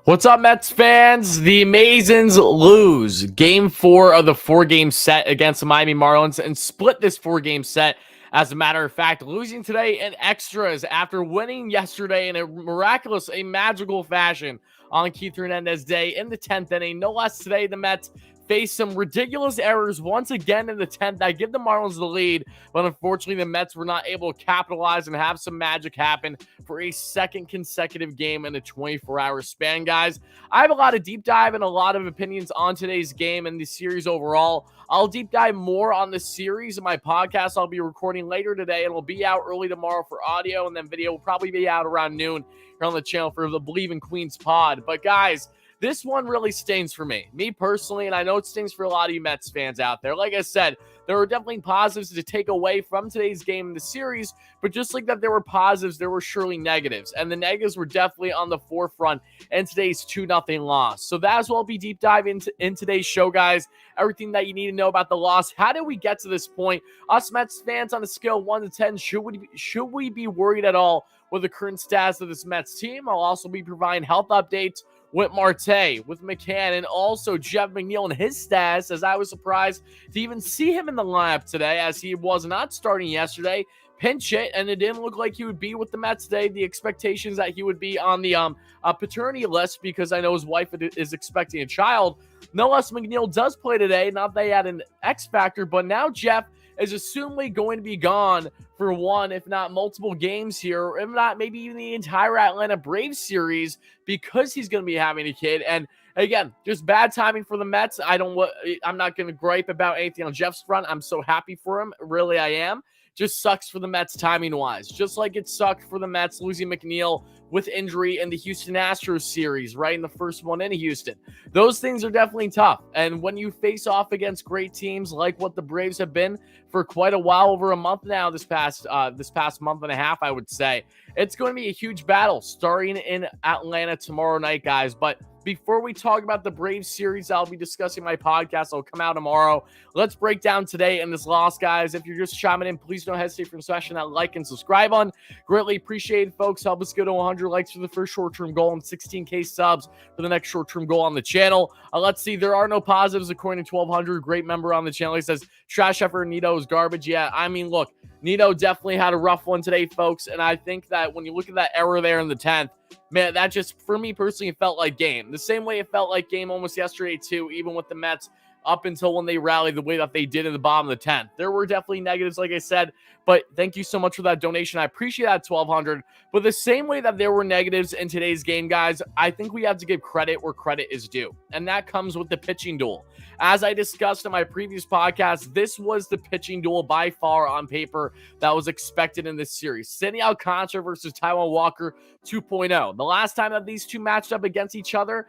What's up, Mets fans? The Amazons lose Game 4 of the 4-game set against the Miami Marlins and split this 4-game set. As a matter of fact, losing today in extras after winning yesterday in a miraculous, magical fashion on Keith Hernandez Day in the 10th inning. No less today, the Mets faced some ridiculous errors once again in the 10th that give the Marlins the lead, but unfortunately the Mets were not able to capitalize and have some magic happen for a second consecutive game in a 24-hour span, guys. I have a lot of deep dive and a lot of opinions on today's game and the series overall. I'll deep dive more on the series in my podcast I'll be recording later today. It'll be out early tomorrow for audio, and then video will probably be out around noon here on the channel for the Bleav in Queens pod. But guys, this one really stings for me personally, and I know it stings for a lot of you Mets fans out there. Like I said, there were definitely positives to take away from today's game in the series, but just like that there were positives, there were surely negatives, and the negatives were definitely on the forefront in today's 2-0 loss. So that as well be deep dive in today's show, guys. Everything that you need to know about the loss. How did we get to this point? Us Mets fans on a scale of 1 to 10, should we be worried at all with the current status of this Mets team? I'll also be providing health updates with Marte, with McCann, and also Jeff McNeil and his status, as I was surprised to even see him in the lineup today, as he was not starting yesterday. Pinch hit, and it didn't look like he would be with the Mets today. The expectations that he would be on the paternity list, because I know his wife is expecting a child. No less, McNeil does play today. Not that he had an X factor, but now Jeff is assumedly going to be gone for one, if not multiple games here, or if not maybe even the entire Atlanta Braves series, because he's going to be having a kid. And again, just bad timing for the Mets. I'm not going to gripe about anything on Jeff's front. I'm so happy for him. Really, I am. Just sucks for the Mets timing-wise. Just like it sucked for the Mets losing McNeil with injury in the Houston Astros series, right, in the first one in Houston. Those things are definitely tough. And when you face off against great teams like what the Braves have been for quite a while, over a month now, this past month and a half, I would say, it's going to be a huge battle starting in Atlanta tomorrow night, guys. But before we talk about the Braves series, I'll be discussing my podcast. It'll come out tomorrow. Let's break down today in this loss, guys. If you're just chiming in, please don't hesitate from smashing that like and subscribe on. Greatly appreciated, folks. Help us go to 100 likes for the first short-term goal and 16K subs for the next short-term goal on the channel. Let's see. There are no positives according to 1200. Great member on the channel. He says, trash effort, Nito is garbage. Yeah, I mean, look, Nito definitely had a rough one today, folks. And I think that when you look at that error there in the 10th, man, that just, for me personally, it felt like game. The same way it felt like game almost yesterday, too, even with the Mets up until when they rallied the way that they did in the bottom of the 10th. There were definitely negatives, like I said, but thank you so much for that donation. I appreciate that, 1200. But the same way that there were negatives in today's game, guys, I think we have to give credit where credit is due, and that comes with the pitching duel. As I discussed in my previous podcast, this was the pitching duel by far on paper that was expected in this series. Sandy Alcantara versus Taijuan Walker 2.0. The last time that these two matched up against each other,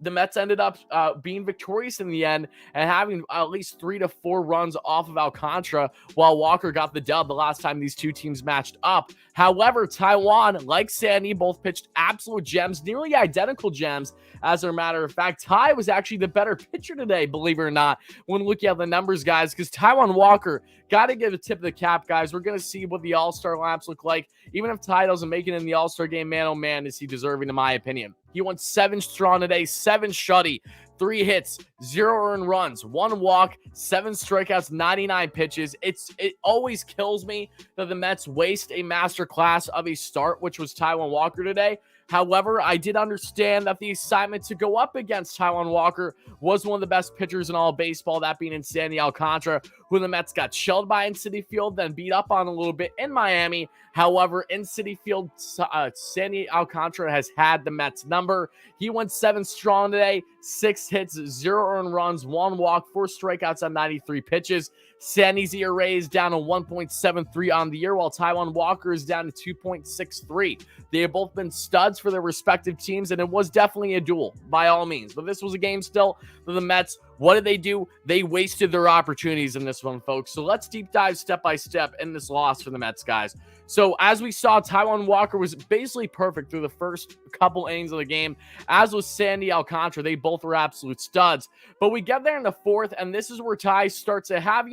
the Mets ended up being victorious in the end and having at least 3 to 4 runs off of Alcantara, while Walker got the dub the last time these two teams matched up. However, Taijuan, like Sandy, both pitched absolute gems, nearly identical gems. As a matter of fact, Ty was actually the better pitcher today, believe it or not, when looking at the numbers, guys, because Taijuan Walker, got to give a tip of the cap, guys. We're going to see what the All-Star lineups look like. Even if Ty doesn't make it in the All-Star game, man, oh man, is he deserving, in my opinion. He went 7 strong today, 7 shutty, 3 hits, 0 earned runs, 1 walk, 7 strikeouts, 99 pitches. It always kills me that the Mets waste a master class of a start, which was Taijuan Walker today. However, I did understand that the assignment to go up against Taijuan Walker was one of the best pitchers in all of baseball, that being in Sandy Alcantara, who the Mets got shelled by in Citi Field, then beat up on a little bit in Miami. However, in Citi Field, Sandy Alcantara has had the Mets number. He went 7 strong today, 6 hits, 0 earned runs, 1 walk, 4 strikeouts on 93 pitches. Sandy's ERA is down to 1.73 on the year, while Taijuan Walker is down to 2.63. They have both been studs for their respective teams, and it was definitely a duel by all means. But this was a game still for the Mets. What did they do? They wasted their opportunities in this one, folks. So let's deep dive step by step in this loss for the Mets, guys. So as we saw, Taijuan Walker was basically perfect through the first couple innings of the game, as was Sandy Alcantara. They both were absolute studs. But we get there in the 4th, and this is where Ty starts to have,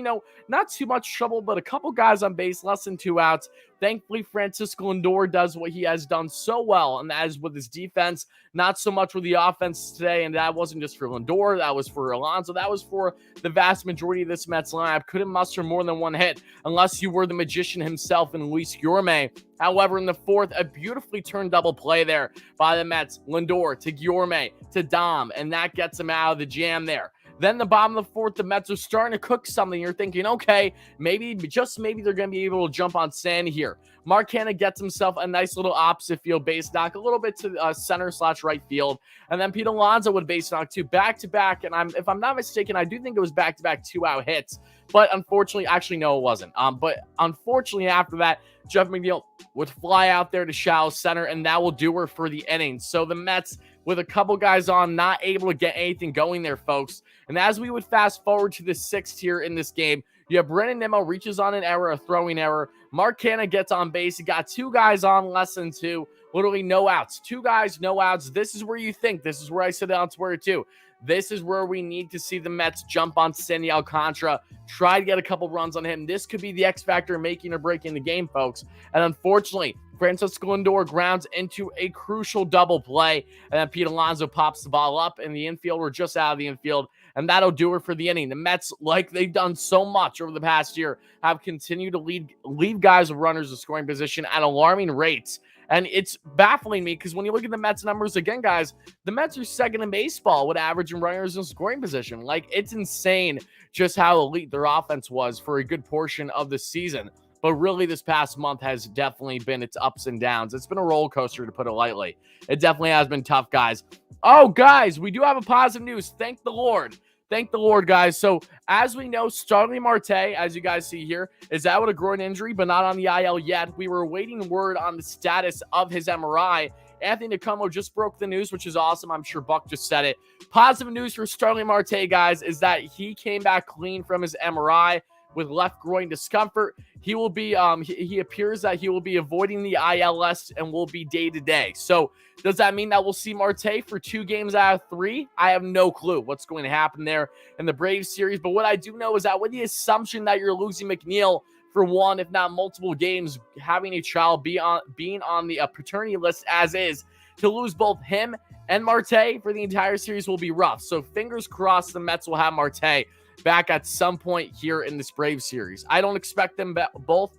not too much trouble, but a couple guys on base, less than 2 outs. Thankfully, Francisco Lindor does what he has done so well, and that is with his defense, not so much with the offense today. And that wasn't just for Lindor, that was for Alonso, that was for the vast majority of this Mets lineup. Couldn't muster more than one hit unless you were the magician himself in Luis Guillorme. However, in the fourth, a beautifully turned double play there by the Mets. Lindor to Guillorme to Dom, and that gets him out of the jam there. Then the bottom of the fourth, the Mets are starting to cook something. You're thinking, okay, maybe, just maybe they're going to be able to jump on Sandy here. Mark Canha gets himself a nice little opposite field base knock, a little bit to center/right field. And then Pete Alonso would base knock too, back-to-back. And if I'm not mistaken, I do think it was back-to-back 2-out hits. But unfortunately, actually, no, it wasn't. But unfortunately, after that, Jeff McNeil would fly out there to shallow center, and that will do her for the inning. So the Mets, with a couple guys on, not able to get anything going there, folks. And as we would fast forward to the sixth here in this game, you have Brandon Nimmo reaches on an error, a throwing error. Mark Canha gets on base. He got two guys on, less than two. Literally no outs. Two guys, no outs. This is where you think. This is where I said it on Twitter too. This is where we need to see the Mets jump on Sandy Alcantara, try to get a couple runs on him. This could be the X factor making or breaking the game, folks. And unfortunately, Francisco Lindor grounds into a crucial double play, and then Pete Alonso pops the ball up in the infield or just out of the infield, and that'll do it for the inning. The Mets, like they've done so much over the past year, have continued to leave guys with runners in scoring position at alarming rates. And it's baffling me because when you look at the Mets numbers again, guys, the Mets are second in baseball with average runners in scoring position. Like, it's insane just how elite their offense was for a good portion of the season. But really, this past month has definitely been its ups and downs. It's been a roller coaster, to put it lightly. It definitely has been tough, guys. Oh, guys, we do have a positive news. Thank the Lord. Thank the Lord, guys. So, as we know, Starling Marte, as you guys see here, is out with a groin injury, but not on the IL yet. We were awaiting word on the status of his MRI. Anthony DeComo just broke the news, which is awesome. I'm sure Buck just said it. Positive news for Starling Marte, guys, is that he came back clean from his MRI with left groin discomfort. He will be, he appears that he will be avoiding the IL list and will be day-to-day. So does that mean that we'll see Marte for 2 games out of 3? I have no clue what's going to happen there in the Braves series. But what I do know is that with the assumption that you're losing McNeil for one, if not multiple games, having a child being on the paternity list as is, to lose both him and Marte for the entire series will be rough. So fingers crossed the Mets will have Marte back at some point here in this Braves series. I don't expect them both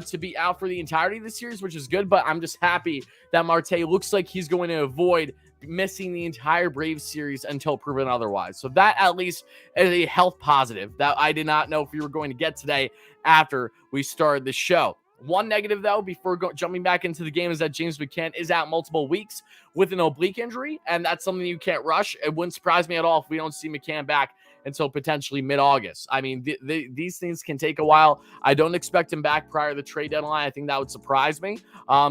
to be out for the entirety of the series, which is good, but I'm just happy that Marte looks like he's going to avoid missing the entire Braves series until proven otherwise. So that at least is a health positive that I did not know if we were going to get today after we started the show. One negative, though, before jumping back into the game, is that James McCann is out multiple weeks with an oblique injury, and that's something you can't rush. It wouldn't surprise me at all if we don't see McCann back until potentially mid-August. I mean, these things can take a while. I don't expect him back prior to the trade deadline. I think that would surprise me.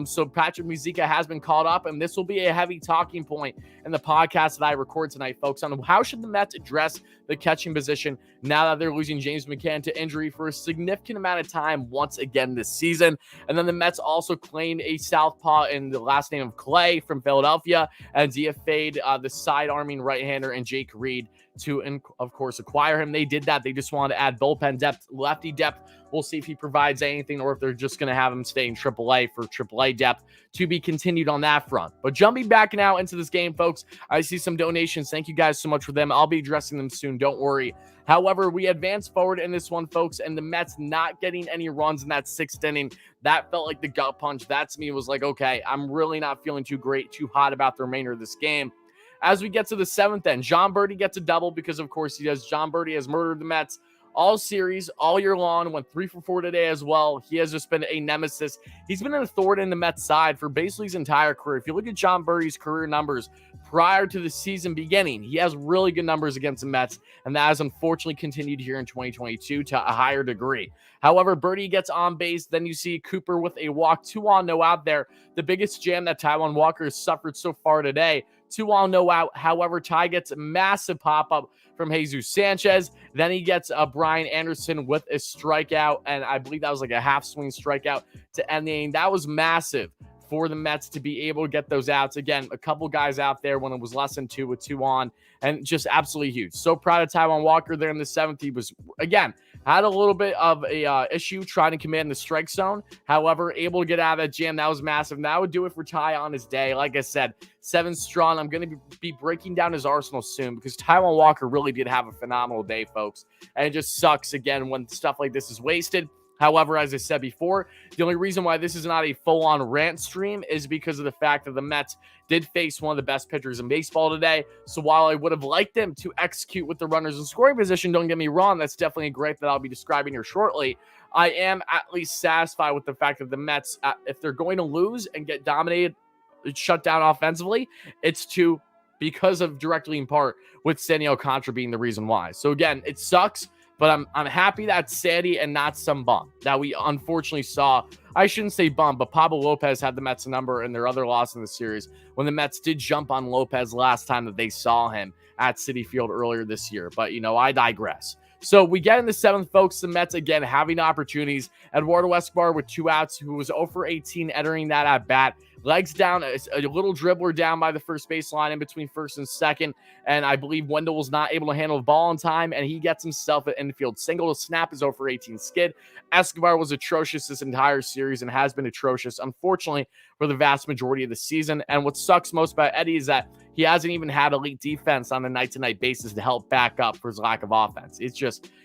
So Patrick Muzica has been called up, and this will be a heavy talking point in the podcast that I record tonight, folks, on how should the Mets address the catching position now that they're losing James McCann to injury for a significant amount of time once again this season. And then the Mets also claimed a southpaw in the last name of Clay from Philadelphia, and DFA'd the side-arming right-hander and Jake Reed to, of course, acquire him. They did that. They just wanted to add bullpen depth, lefty depth. We'll see if he provides anything or if they're just going to have him stay in AAA for AAA depth to be continued on that front. But jumping back now into this game, folks, I see some donations. Thank you guys so much for them. I'll be addressing them soon. Don't worry. However, we advance forward in this one, folks, and the Mets not getting any runs in that 6th inning. That felt like the gut punch. That to me was like, okay, I'm really not feeling too hot about the remainder of this game. As we get to the 7th end, Jon Berti gets a double because, of course, he does. Jon Berti has murdered the Mets all series, all year long, went 3 for 4 today as well. He has just been a nemesis. He's been an thorn in the Mets side for basically his entire career. If you look at Jon Berti's career numbers prior to the season beginning, he has really good numbers against the Mets, and that has unfortunately continued here in 2022 to a higher degree. However, Berti gets on base. Then you see Cooper with a walk, 2 on, no out there. The biggest jam that Taijuan Walker has suffered so far today. 2 on, no out. However, Ty gets a massive pop-up from Jesus Sanchez. Then he gets Brian Anderson with a strikeout, and I believe that was like a half-swing strikeout to end the inning. That was massive for the Mets to be able to get those outs. Again, a couple guys out there when it was less than 2 with 2 on, and just absolutely huge. So proud of Taijuan Walker there in the 7th. He was, again, had a little bit of a issue trying to command the strike zone. However, able to get out of that jam. That was massive. And that would do it for Ty on his day. Like I said, 7 strong. I'm going to be breaking down his arsenal soon because Taijuan Walker really did have a phenomenal day, folks. And it just sucks, again, when stuff like this is wasted. However, as I said before, the only reason why this is not a full-on rant stream is because of the fact that the Mets did face one of the best pitchers in baseball today. So while I would have liked them to execute with the runners in scoring position, don't get me wrong, that's definitely great that I'll be describing here shortly. I am at least satisfied with the fact that the Mets, if they're going to lose and get dominated, shut down offensively, it's because of directly in part with Sandy Alcantara being the reason why. So again, it sucks. But I'm happy that's Sandy and not some bum that we unfortunately saw. I shouldn't say bum, but Pablo Lopez had the Mets number in their other loss in the series when the Mets did jump on Lopez last time that they saw him at Citi Field earlier this year. But, I digress. So we get in the 7th, folks. The Mets, again, having opportunities. Eduardo Escobar with 2 outs, who was 0 for 18 entering that at bat. Legs down, a little dribbler down by the first baseline in between first and second. And I Bleav Wendell was not able to handle the ball in time, and he gets himself an infield single to snap his 0 for 18 skid. Escobar was atrocious this entire series and has been atrocious, unfortunately, for the vast majority of the season. And what sucks most about Eddie is that he hasn't even had elite defense on a night-to-night basis to help back up for his lack of offense.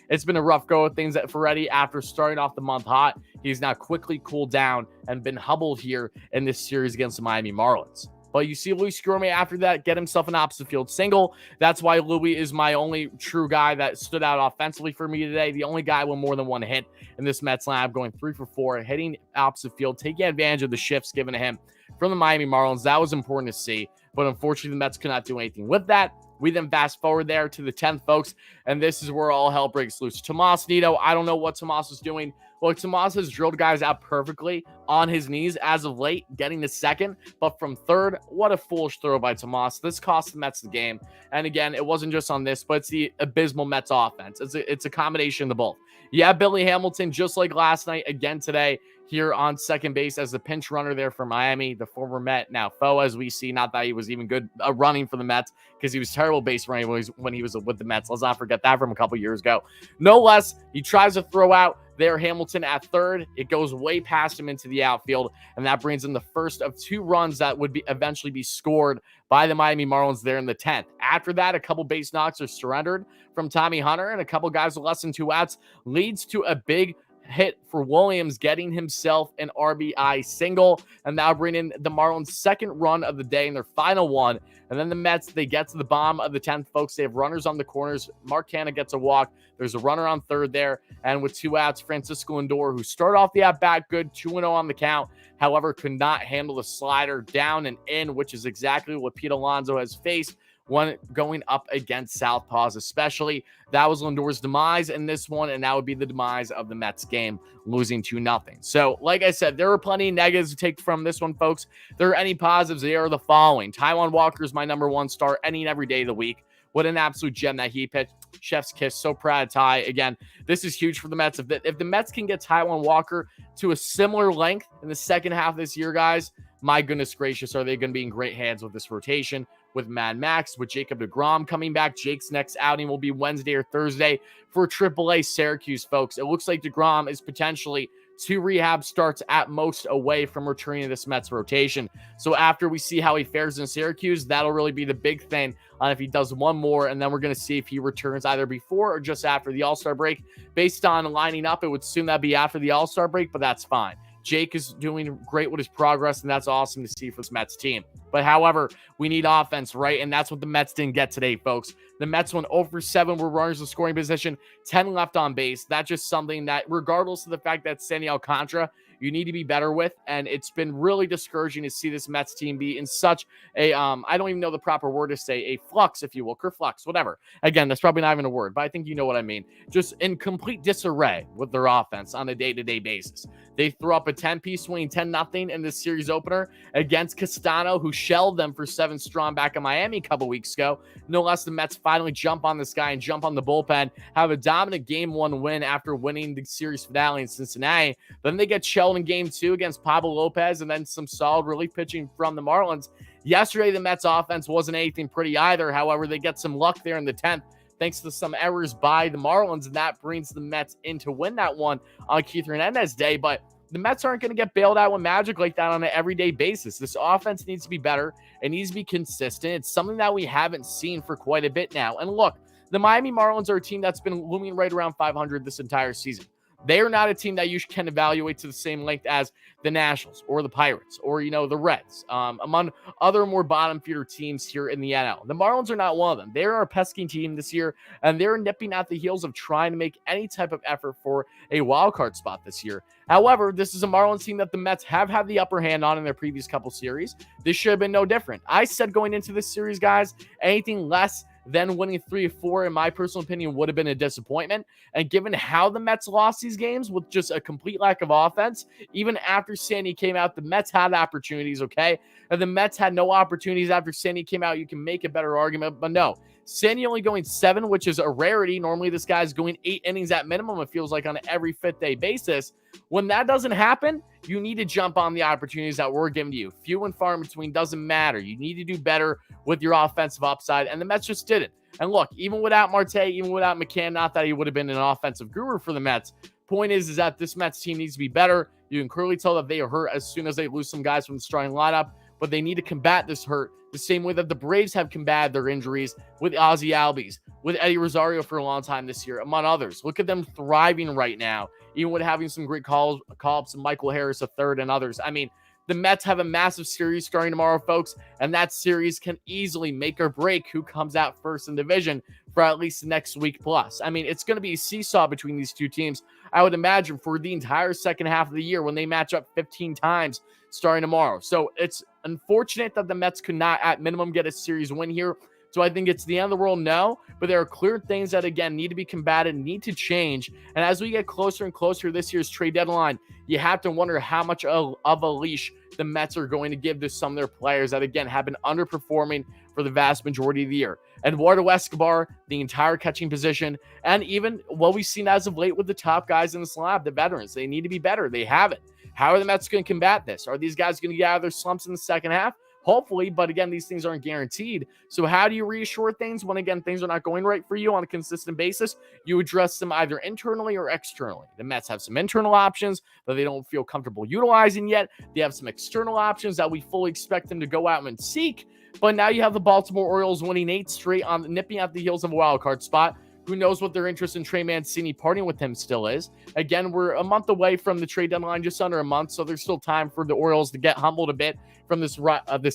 It's been a rough go of things for Eddie after starting off the month hot. He's now quickly cooled down and been hobbled here in this series against the Miami Marlins. But you see Luis Guillorme after that get himself an opposite field single. That's why Louis is my only true guy that stood out offensively for me today. The only guy with more than 1 hit in this Mets lineup, going 3 for 4, hitting opposite field, taking advantage of the shifts given to him from the Miami Marlins. That was important to see. But unfortunately, the Mets could not do anything with that. We then fast forward there to the 10th, folks, and this is where all hell breaks loose. Tomas Nido, I don't know what Tomas is doing. Well, Tomas has drilled guys out perfectly on his knees as of late, getting the 2nd. But from 3rd, what a foolish throw by Tomas. This cost the Mets the game. And again, it wasn't just on this, but it's the abysmal Mets offense. It's a combination of the both. Yeah, Billy Hamilton, just like last night, again today, here on second base as the pinch runner there for Miami, the former Met, now foe, as we see. Not that he was even good running for the Mets, because he was terrible base running when he was with the Mets. Let's not forget that from a couple years ago. No less, he tries to throw out there Hamilton at 3rd. It goes way past him into the outfield, and that brings in the first of 2 runs that would eventually be scored by the Miami Marlins there in the 10th. After that, a couple base knocks are surrendered from Tommy Hunter, and a couple guys with less than 2 outs leads to a big hit for Williams, getting himself an RBI single, and now bring in the Marlins' 2nd run of the day and their final one. And then the Mets, they get to the bottom of the 10th, folks. They have runners on the corners. Mark Canha gets a walk. There's a runner on 3rd there, and with 2 outs, Francisco Lindor, who started off the at-bat good, 2-0 on the count, however, could not handle the slider down and in, which is exactly what Pete Alonso has faced when going up against Southpaws especially. That was Lindor's demise in this one, and that would be the demise of the Mets game, losing 2-0. So, like I said, there were plenty of negatives to take from this one, folks. If there are any positives, they are the following. Taijuan Walker is my number 1 star any and every day of the week. What an absolute gem that he pitched. Chef's kiss. So proud of Ty. Again, this is huge for the Mets. If the Mets can get Taijuan Walker to a similar length in the second half of this year, guys, my goodness gracious, are they going to be in great hands with this rotation? With Mad Max, with Jacob deGrom coming back. Jake's next outing will be Wednesday or Thursday for AAA Syracuse, folks. It looks like deGrom is potentially 2 rehab starts at most away from returning to this Mets rotation. So after we see how he fares in Syracuse, that'll really be the big thing on if he does 1 more, and then we're going to see if he returns either before or just after the All-Star break. Based on lining up, it would assume that'd be after the All-Star break, but that's fine. Jake is doing great with his progress, and that's awesome to see for this Mets team. But however, we need offense, right? And that's what the Mets didn't get today, folks. The Mets went 0 for 7 with runners in scoring position, 10 left on base. That's just something that, regardless of the fact that Sandy Alcantara, you need to be better with. And it's been really discouraging to see this Mets team be in such a, I don't even know the proper word to say, a flux, if you will, kerflux, whatever. Again, that's probably not even a word, but I think you know what I mean. Just in complete disarray with their offense on a day-to-day basis. They threw up a 10-piece winning 10-0 in this series opener against Castano, who shelled them for 7 strong back in Miami a couple weeks ago. No less, the Mets finally jump on this guy and jump on the bullpen, have a dominant Game 1 win after winning the series finale in Cincinnati. Then they get shelled failed in game 2 against Pablo Lopez and then some solid relief pitching from the Marlins. Yesterday, the Mets offense wasn't anything pretty either. However, they get some luck there in the 10th thanks to some errors by the Marlins, and that brings the Mets in to win that one on Keith Hernandez Day. But the Mets aren't going to get bailed out with magic like that on an everyday basis. This offense needs to be better. It needs to be consistent. It's something that we haven't seen for quite a bit now. And look, the Miami Marlins are a team that's been looming right around 500 this entire season. They are not a team that you can evaluate to the same length as the Nationals or the Pirates or, the Reds, among other more bottom feeder teams here in the NL. The Marlins are not one of them. They are a pesky team this year, and they're nipping at the heels of trying to make any type of effort for a wild card spot this year. However, this is a Marlins team that the Mets have had the upper hand on in their previous couple series. This should have been no different. I said going into this series, guys, anything less than winning 3-4, in my personal opinion, would have been a disappointment. And given how the Mets lost these games with just a complete lack of offense, even after Sandy came out, the Mets had opportunities, okay? And the Mets had no opportunities after Sandy came out. You can make a better argument, but no. Sandy only going 7, which is a rarity. Normally, this guy's going 8 innings at minimum, it feels like, on an every fifth-day basis. When that doesn't happen, you need to jump on the opportunities that were given to you. Few and far in between doesn't matter. You need to do better with your offensive upside, and the Mets just didn't. And look, even without Marte, even without McCann, not that he would have been an offensive guru for the Mets, point is that this Mets team needs to be better. You can clearly tell that they are hurt as soon as they lose some guys from the starting lineup, but they need to combat this hurt the same way that the Braves have combated their injuries with Ozzie Albies, with Eddie Rosario for a long time this year, among others. Look at them thriving right now, even with having some great call-ups of Michael Harris III and others. I mean, the Mets have a massive series starting tomorrow, folks, and that series can easily make or break who comes out first in division for at least next week plus. I mean, it's going to be a seesaw between these two teams, I would imagine, for the entire second half of the year when they match up 15 times starting tomorrow. So it's unfortunate that the Mets could not, at minimum, get a series win here. So I think it's the end of the world? No, but there are clear things that, again, need to be combated, need to change. And as we get closer and closer to this year's trade deadline, you have to wonder how much of a leash the Mets are going to give to some of their players that, again, have been underperforming for the vast majority of the year. Eduardo Escobar, the entire catching position, and even what we've seen as of late with the top guys in the slab, the veterans, they need to be better. They haven't. How are the Mets going to combat this? Are these guys going to get out of their slumps in the second half? Hopefully, but again, these things aren't guaranteed. So how do you reassure things when, again, things are not going right for you on a consistent basis? You address them either internally or externally. The Mets have some internal options that they don't feel comfortable utilizing yet. They have some external options that we fully expect them to go out and seek. But now you have the Baltimore Orioles winning 8 straight, on nipping at the heels of a wild card spot. Who knows what their interest in Trey Mancini parting with him still is. Again, we're a month away from the trade deadline, just under a month, so there's still time for the Orioles to get humbled a bit from this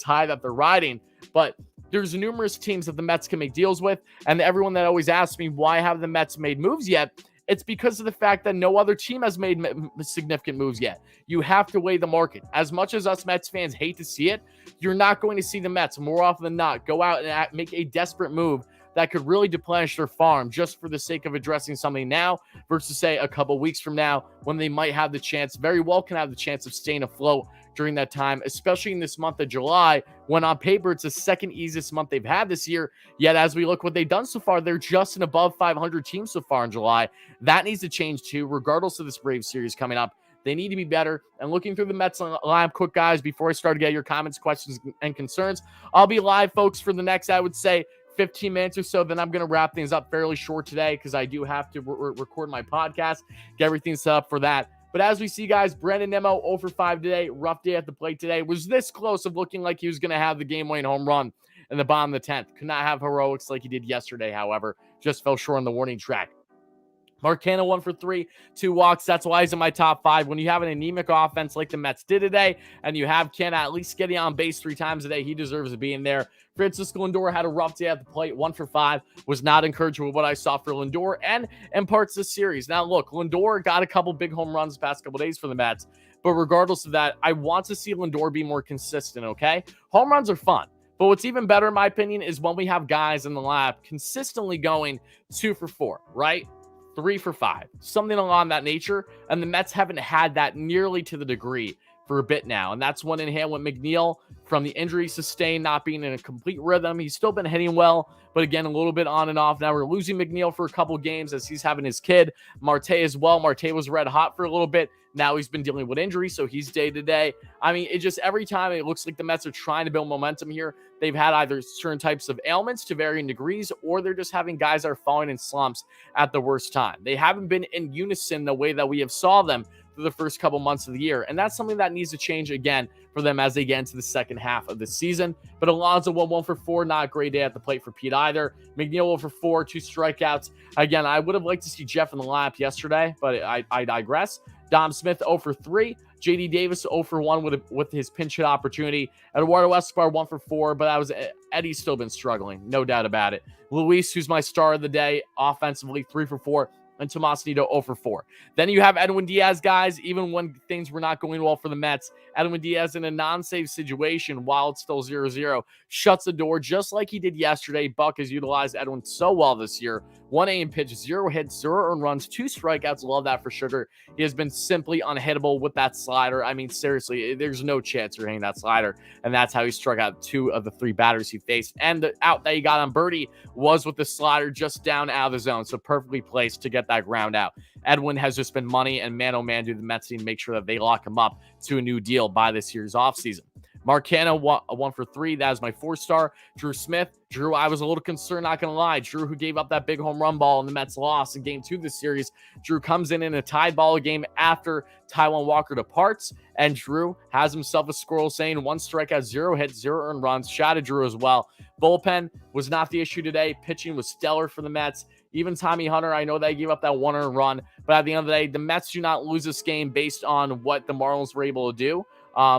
high that they're riding. But there's numerous teams that the Mets can make deals with, and everyone that always asks me, why have the Mets made moves yet? It's because of the fact that no other team has made significant moves yet. You have to weigh the market. As much as us Mets fans hate to see it, you're not going to see the Mets, more often than not, go out and make a desperate move that could really deplenish their farm just for the sake of addressing something now versus, say, a couple weeks from now when they might have the chance, very well can have the chance of staying afloat during that time, especially in this month of July, when on paper it's the second easiest month they've had this year. Yet as we look what they've done so far, they're just an above 500 team so far in July. That needs to change too, regardless of this Braves series coming up. They need to be better. And looking through the Mets lineup quick, guys, before I start to get your comments, questions, and concerns, I'll be live, folks, for the next, I would say, 15 minutes or so. Then I'm going to wrap things up fairly short today because I do have to record my podcast, get everything set up for that. But as we see, guys, Brandon Nimmo 0 for 5 today. Rough day at the plate today. Was this close of looking like he was going to have the game-winning home run in the bottom of the 10th. Could not have heroics like he did yesterday, however. Just fell short on the warning track. Marcano 1 for 3, 2 walks. That's why he's in my top 5. When you have an anemic offense like the Mets did today, and you have Ken at least getting on base 3 times a day, he deserves to be in there. Francisco Lindor had a rough day at the plate, 1 for 5. Was not encouraged with what I saw for Lindor and in parts of the series. Now, look, Lindor got a couple big home runs the past couple days for the Mets, but regardless of that, I want to see Lindor be more consistent, okay? Home runs are fun. But what's even better, in my opinion, is when we have guys in the lab consistently going 2 for 4, right? 3 for 5, something along that nature. And the Mets haven't had that nearly to the degree for a bit now. And that's one in hand with McNeil from the injury sustained, not being in a complete rhythm. He's still been hitting well, but again, a little bit on and off. Now we're losing McNeil for a couple games as he's having his kid. Marte as well. Marte was red hot for a little bit. Now he's been dealing with injury, so he's day-to-day. I mean, it just every time it looks like the Mets are trying to build momentum here, they've had either certain types of ailments to varying degrees, or they're just having guys that are falling in slumps at the worst time. They haven't been in unison the way that we have saw them through the first couple months of the year, and that's something that needs to change again for them as they get into the second half of the season. But Alonso went 1 for 4, not a great day at the plate for Pete either. McNeil 1 for 4, 2 strikeouts. Again, I would have liked to see Jeff in the lineup yesterday, but I digress. Dom Smith 0 for 3. JD Davis 0 for 1 with his pinch hit opportunity. Eduardo Escobar 1 for 4, but that was Eddie's still been struggling, no doubt about it. Luis, who's my star of the day, offensively 3 for 4. And Tomas Nido 0 for 4. Then you have Edwin Diaz, guys, even when things were not going well for the Mets. Edwin Diaz in a non-save situation while it's still 0-0 shuts the door just like he did yesterday. Buck has utilized Edwin so well this year. 1 aim pitch, 0 hits, 0 earned runs, 2 strikeouts. Love that for Sugar. He has been simply unhittable with that slider. I mean, seriously, there's no chance you're hitting that slider. And that's how he struck out 2 of the 3 batters he faced. And the out that he got on Birdie was with the slider just down out of the zone. So perfectly placed to get that ground out. Edwin has just been money, and man, oh man, do the Mets need to make sure that they lock him up to a new deal by this year's offseason. Marcano 1 for 3. That is my 4-star. Drew Smith. Drew, I was a little concerned, not going to lie. Drew, who gave up that big home run ball and the Mets lost in game 2 of the series. Drew comes in a tied ball game after Taijuan Walker departs, and Drew has himself a squirrel saying 1 strikeout, 0 hits, 0 earned runs. Shot at Drew as well. Bullpen was not the issue today. Pitching was stellar for the Mets. Even Tommy Hunter, I know they gave up that 1 earned run, but at the end of the day, the Mets do not lose this game based on what the Marlins were able to do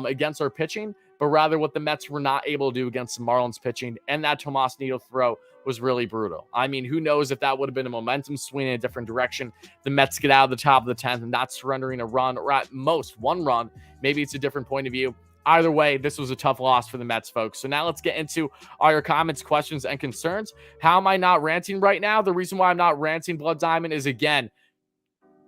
against our pitching, but rather what the Mets were not able to do against the Marlins pitching, and that Tomas Nido throw was really brutal. I mean, who knows if that would have been a momentum swing in a different direction. The Mets get out of the top of the 10th and not surrendering a run, or at most 1 run. Maybe it's a different point of view. Either way, this was a tough loss for the Mets, folks. So now let's get into all your comments, questions, and concerns. How am I not ranting right now? The reason why I'm not ranting, Blood Diamond, is, again,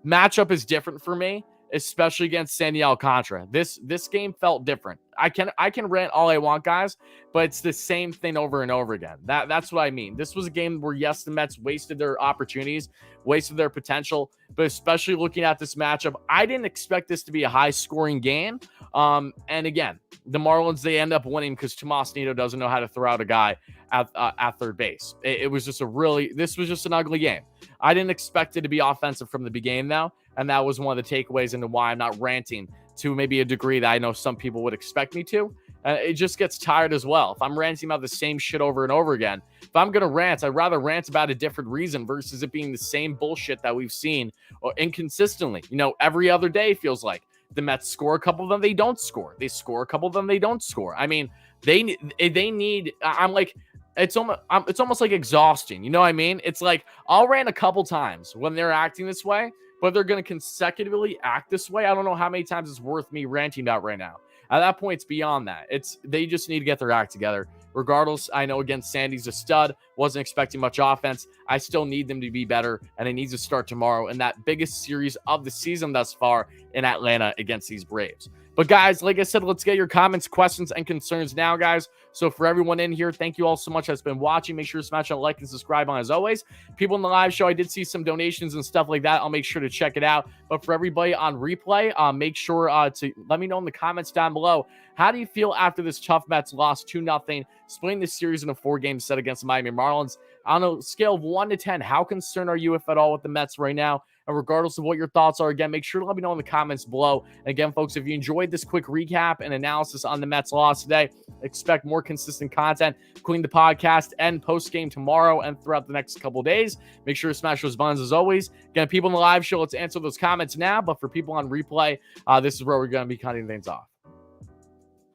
matchup is different for me, especially against Sandy Alcantara. This game felt different. I can rant all I want, guys, but it's the same thing over and over again. That's what I mean. This was a game where, yes, the Mets wasted their opportunities, wasted their potential, but especially looking at this matchup, I didn't expect this to be a high-scoring game. And again, the Marlins, they end up winning because Tomas Nido doesn't know how to throw out a guy at third base. It was just this was just an ugly game. I didn't expect it to be offensive from the beginning, though, and that was one of the takeaways into why I'm not ranting to maybe a degree that I know some people would expect me to. It just gets tired as well. If I'm ranting about the same shit over and over again, if I'm going to rant, I'd rather rant about a different reason versus it being the same bullshit that we've seen inconsistently. Every other day feels like. The Mets score a couple of them, they don't score. They score a couple of them, they don't score. I mean, they need. I'm like, it's almost like exhausting. You know what I mean? It's like I'll rant a couple times when they're acting this way, but they're going to consecutively act this way. I don't know how many times it's worth me ranting about right now. At that point, it's beyond that. They just need to get their act together. Regardless, I know against Sandy's a stud. Wasn't expecting much offense. I still need them to be better, and it needs to start tomorrow in that biggest series of the season thus far in Atlanta against these Braves. But guys, like I said, let's get your comments, questions, and concerns now, guys. So for everyone in here, thank you all so much that's been watching. Make sure to smash that like and subscribe on as always. People in the live show, I did see some donations and stuff like that. I'll make sure to check it out. But for everybody on replay, make sure to let me know in the comments down below. How do you feel after this tough Mets loss 2-0, splitting this series in a 4-game set against the Miami Marlins? On a scale of 1 to 10, how concerned are you, if at all, with the Mets right now? And regardless of what your thoughts are, again, make sure to let me know in the comments below. And again, folks, if you enjoyed this quick recap and analysis on the Mets loss today, expect more consistent content, including the podcast and post-game tomorrow and throughout the next couple days. Make sure to smash those buttons as always. Again, people in the live show, let's answer those comments now. But for people on replay, this is where we're going to be cutting things off.